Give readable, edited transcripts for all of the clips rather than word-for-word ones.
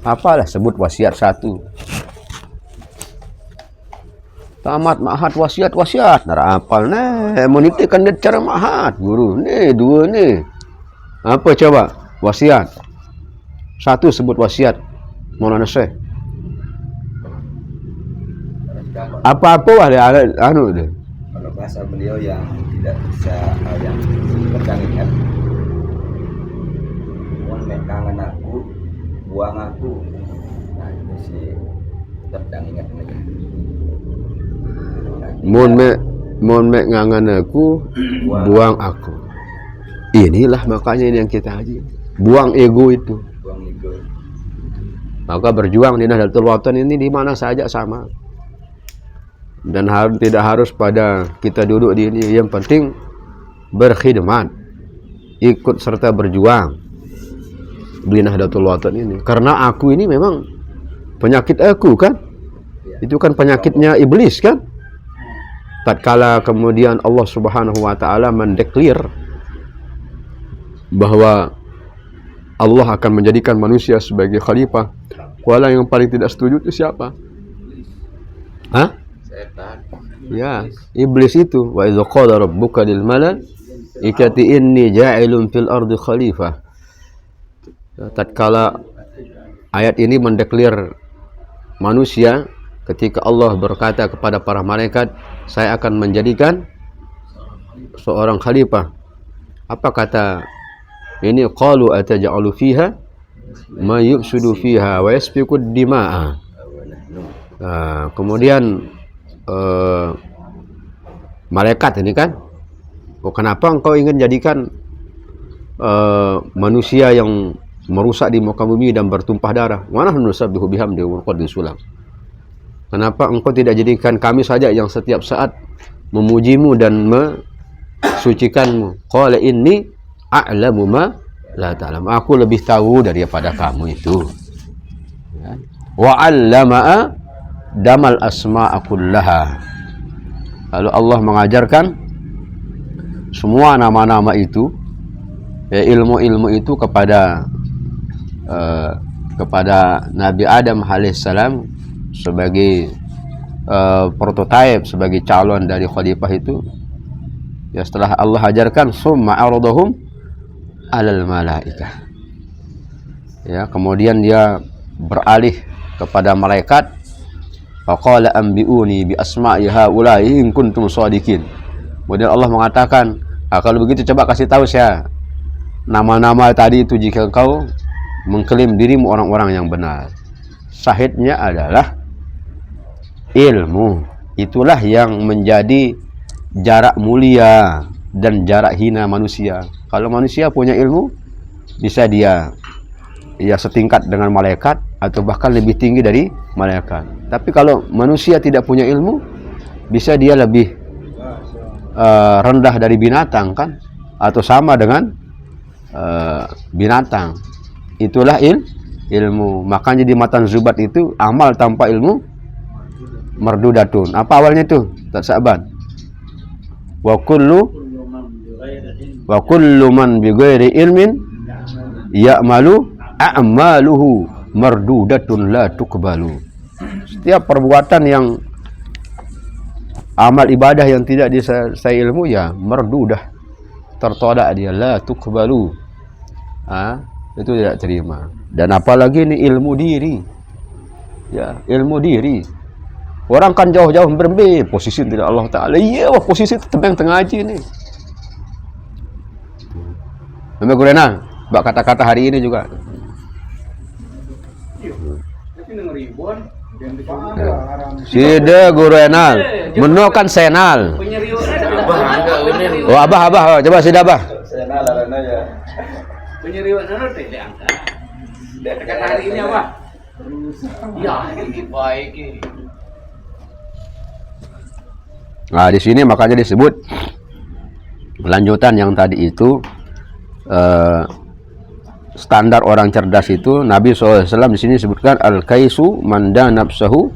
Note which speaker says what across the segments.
Speaker 1: Apalah sebut wasiat satu. Tamat mahat wasiat nara apal nih menitikan dia cara mahat guru nih dua nih apa coba wasiat satu sebut wasiat Maulana Syekh apa-apa lah dia anu deh.
Speaker 2: Kalau bahasa beliau yang tidak bisa yang berkangen kangen aku buang aku, nah itu sih tetap ingat aja.
Speaker 1: Mon me ngangan aku buang aku. Inilah makanya ini yang kita haji. Buang ego itu.
Speaker 2: Buang ego.
Speaker 1: Maka berjuang di Nahdlatul Wathon ini di mana saja sama. Dan tidak harus pada kita duduk di ini. Yang penting berkhidmat, ikut serta berjuang di Nahdlatul Wathon ini. Karena aku ini memang penyakit aku kan. Itu kan penyakitnya iblis kan. Tatkala kemudian Allah Subhanahu wa taala mendeklar bahwa Allah akan menjadikan manusia sebagai khalifah, wala yang paling tidak setuju itu siapa? Hah?
Speaker 2: Setan.
Speaker 1: Ya, iblis itu. Wa idza qala rabbuka lil malaikati inni ja'ilun fil ardi khalifah. Tatkala ayat ini mendeklar manusia, ketika Allah berkata kepada para malaikat, saya akan menjadikan seorang khalifah. Apa kata ini? Qalu ataj'alu fiha ma yufsidu fiha wa yasfiku dima'a. Kemudian malaikat ini kan, kenapa engkau ingin jadikan manusia yang merusak di muka bumi dan bertumpah darah? Wa nahnu nusabbihu bihamdihi wa nuqaddisu lahu. Kenapa engkau tidak jadikan kami saja yang setiap saat memujimu dan mensucikanmu? Qala inni a'lamu ma la ta'lam. Aku lebih tahu daripada kamu itu. Wa 'allama damal asma'a kullaha. Lalu Allah mengajarkan semua nama-nama itu, ilmu-ilmu itu kepada Nabi Adam alaihissalam sebagai prototipe, sebagai calon dari khalifah itu. Ya, setelah Allah ajarkan summa aradahum alal malaikah. Ya, kemudian dia beralih kepada malaikat. Faqala anbi'uni bi asma'i haula'i in kuntum shadiqin. Kemudian Allah mengatakan, kalau begitu coba kasih tahu saya nama-nama tadi itu jika engkau mengklaim dirimu orang-orang yang benar. Syahidnya adalah ilmu. Itulah yang menjadi jarak mulia dan jarak hina manusia. Kalau manusia punya ilmu, bisa dia setingkat dengan malaikat atau bahkan lebih tinggi dari malaikat. Tapi kalau manusia tidak punya ilmu, bisa dia lebih rendah dari binatang kan, atau sama dengan binatang. Itulah ilmu. Makanya di matan Zubat itu amal tanpa ilmu mardudatun. Apa awalnya itu? Tak saban. Wa kullu man bi ghairi ilmin ya'malu a'maluhu mardudatun la tuqbalu. Setiap perbuatan yang amal ibadah yang tidak disertai ilmu, ya mardudah, tertolak dia, la tuqbalu. Itu tidak terima. Dan apalagi ini ilmu diri. Ya, ilmu diri. Orang kan jauh-jauh berembe posisi tidak Allah Ta'ala. Iya, posisi itu tengah haji ini. Namanya Gurenang, bak kata-kata hari ini juga. Sida Gurenang, menokan senal. Oh, abah, coba sida abah.
Speaker 2: Senal arana ya.
Speaker 3: Penyeriuan teh diangkat. Dekat hari ini apa? Ya, ini baik ini.
Speaker 1: Nah, di sini makanya disebut lanjutan yang tadi itu standar orang cerdas itu. Nabi SAW di sini disebutkan al-kaisu manda nafsahu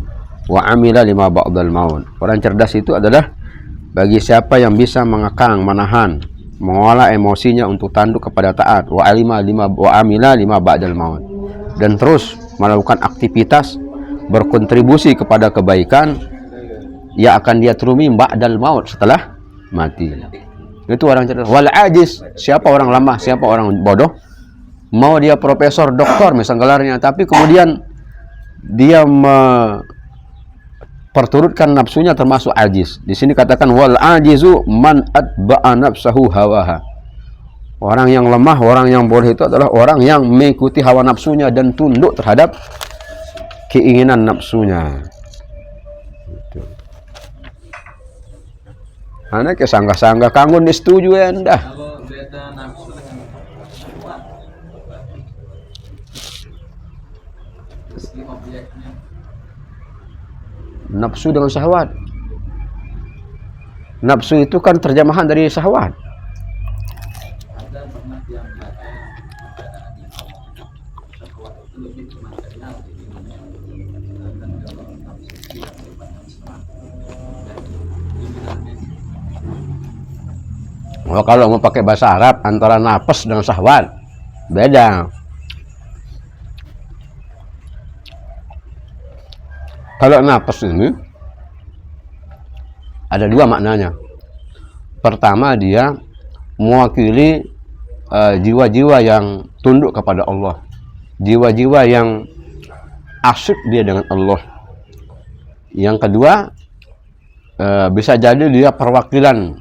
Speaker 1: wa amila lima ba'dal maun. Orang cerdas itu adalah bagi siapa yang bisa mengekang, menahan, mengolah emosinya untuk tanduk kepada taat. Wa amila lima ba'dal maun. Dan terus melakukan aktivitas berkontribusi kepada kebaikan, ya akan dia terumi ba'dal maut, setelah mati. Itu orang cerdas. Wal ajiz, siapa orang lemah, siapa orang bodoh, mau dia profesor, doktor misal gelarnya, tapi kemudian dia perturutkan nafsunya, termasuk ajiz. Di sini katakan wal ajizu man atba'a nafsahu hawaha. Orang yang lemah, orang yang bodoh itu adalah orang yang mengikuti hawa nafsunya dan tunduk terhadap keinginan nafsunya. Gitu. Anak kesanggah-sanggah kanggo setuju ya ndah.
Speaker 3: Kalau beda nafsu dengan syahwat, meski objeknya.
Speaker 1: Nafsu dengan syahwat. Nafsu itu kan terjemahan dari syahwat.
Speaker 3: Ada pernah yang mengatakan keadaan yang syahwat itu lebih ke material, jadi sedangkan kalau nafsu itu yang berbanding sama.
Speaker 1: Oh, kalau mau pakai bahasa Arab, antara nafas dengan syahwat beda. Kalau nafas ini ada dua maknanya. Pertama, dia mewakili jiwa-jiwa yang tunduk kepada Allah, jiwa-jiwa yang asyik dia dengan Allah. Yang kedua, bisa jadi dia perwakilan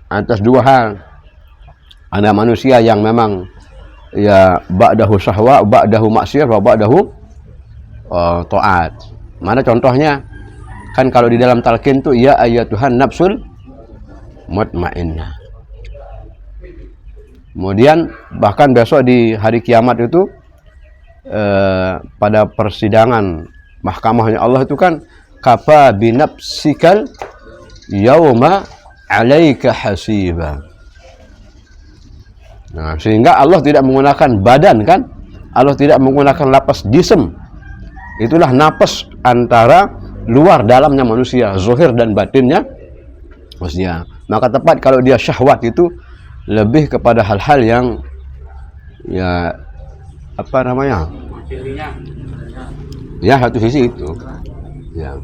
Speaker 1: atas dua hal. Ada manusia yang memang ya ba'dahu syahwa, ba'dahu maksiyah, wa ba'dahu taat. Mana contohnya? Kan kalau di dalam talqin tuh ya ayyatuhan nafsul mutmainnah. Kemudian bahkan besok di hari kiamat itu pada persidangan mahkamahnya Allah itu kan kafa binafsikal yauma 'alaika hasiba. Nah, sehingga Allah tidak menggunakan badan kan? Allah tidak menggunakan lapas jism. Itulah napas antara luar dalamnya manusia, zahir dan batinnya manusia. Maka tepat kalau dia syahwat itu lebih kepada hal-hal yang ya apa namanya? Ya, satu sisi itu. Ya.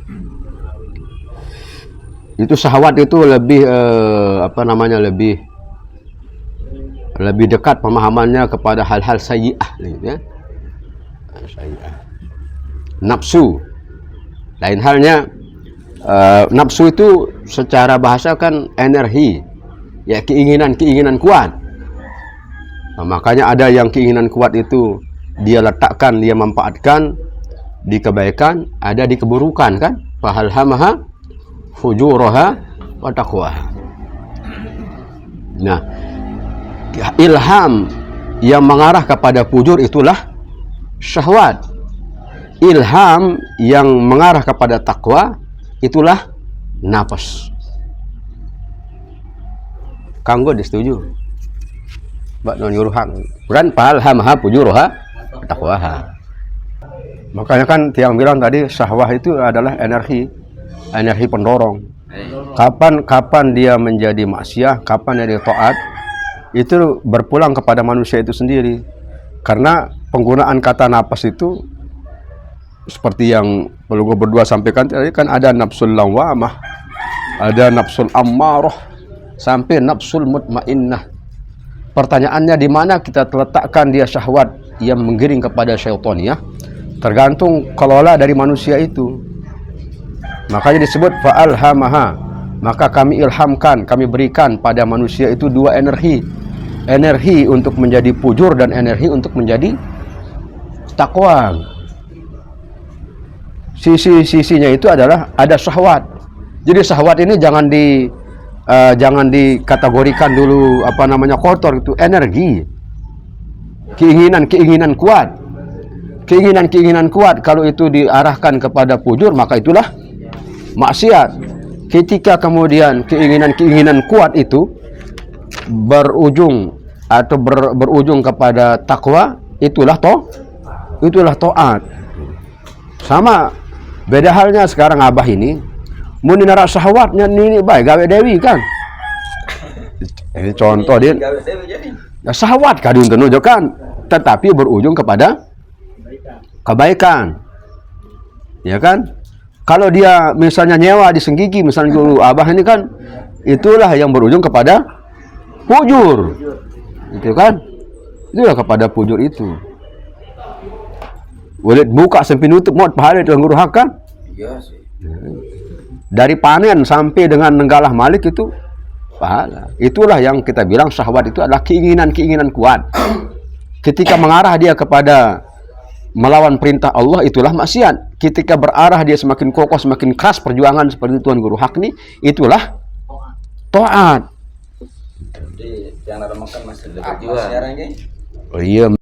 Speaker 1: Itu syahwat itu lebih apa namanya? lebih dekat pemahamannya kepada hal-hal sayyi'ah gitu ya. Sayyi'ah. Nafsu lain halnya. Nafsu itu secara bahasa kan energi, ya keinginan kuat. Nah, makanya ada yang keinginan kuat itu dia letakkan, dia manfaatkan di kebaikan, ada di keburukan kan. Fahalhamaha fujuraha wa taqwaha. Nah, ilham yang mengarah kepada fujur itulah syahwat. Ilham yang mengarah kepada takwa itulah nafas. Kanggo disetuju. Mbak non yuruhan. Quran falhamaha fujuraha taqwaha. Makanya kan tiang bilang tadi syahwah itu adalah energi pendorong. Kapan dia menjadi maksiat, kapan dia taat, itu berpulang kepada manusia itu sendiri. Karena penggunaan kata nafas itu seperti yang perlu gue berdua sampaikan tadi kan, ada nafsul lawamah, ada nafsul ammarah, sampai nafsul mutmainnah. Pertanyaannya di mana kita letakkan dia syahwat yang menggiring kepada syaitan ya? Tergantung kelola dari manusia itu. Makanya disebut fa'alhamaha, maka kami ilhamkan, kami berikan pada manusia itu dua energi. Energi untuk menjadi fujur dan energi untuk menjadi takwa. Sisi-sisinya itu adalah ada syahwat. Jadi syahwat ini jangan dikategorikan dulu apa namanya kotor, itu energi. Keinginan kuat. Keinginan kuat kalau itu diarahkan kepada fujur maka itulah maksiat. Ketika kemudian keinginan kuat itu berujung kepada takwa, itulah taat. Sama beda halnya sekarang abah ini mun nara syahwatnya ini baik gawe dewi kan. Ini contoh dia. Syahwat kadung tenu kan, tetapi berujung kepada kebaikan. Ya kan? Kalau dia misalnya nyewa di Senggigi, misalnya guru Abah ini kan, itulah yang berujung kepada fujur. Itu kan? Itulah kepada fujur itu. Boleh buka sampai nutup mau pahala itu guru hak kan?
Speaker 2: Iya sih.
Speaker 1: Dari panen sampai dengan nenggalah malik itu pahala. Itulah yang kita bilang syahwat itu adalah keinginan-keinginan kuat. Ketika mengarah dia kepada melawan perintah Allah, itulah maksiat. Ketika berarah dia semakin kokoh, semakin keras perjuangan seperti Tuan Guru Hak ini, itulah taat.
Speaker 2: Jadi yang ada makan masih lebih jiwa.
Speaker 1: Oh iya.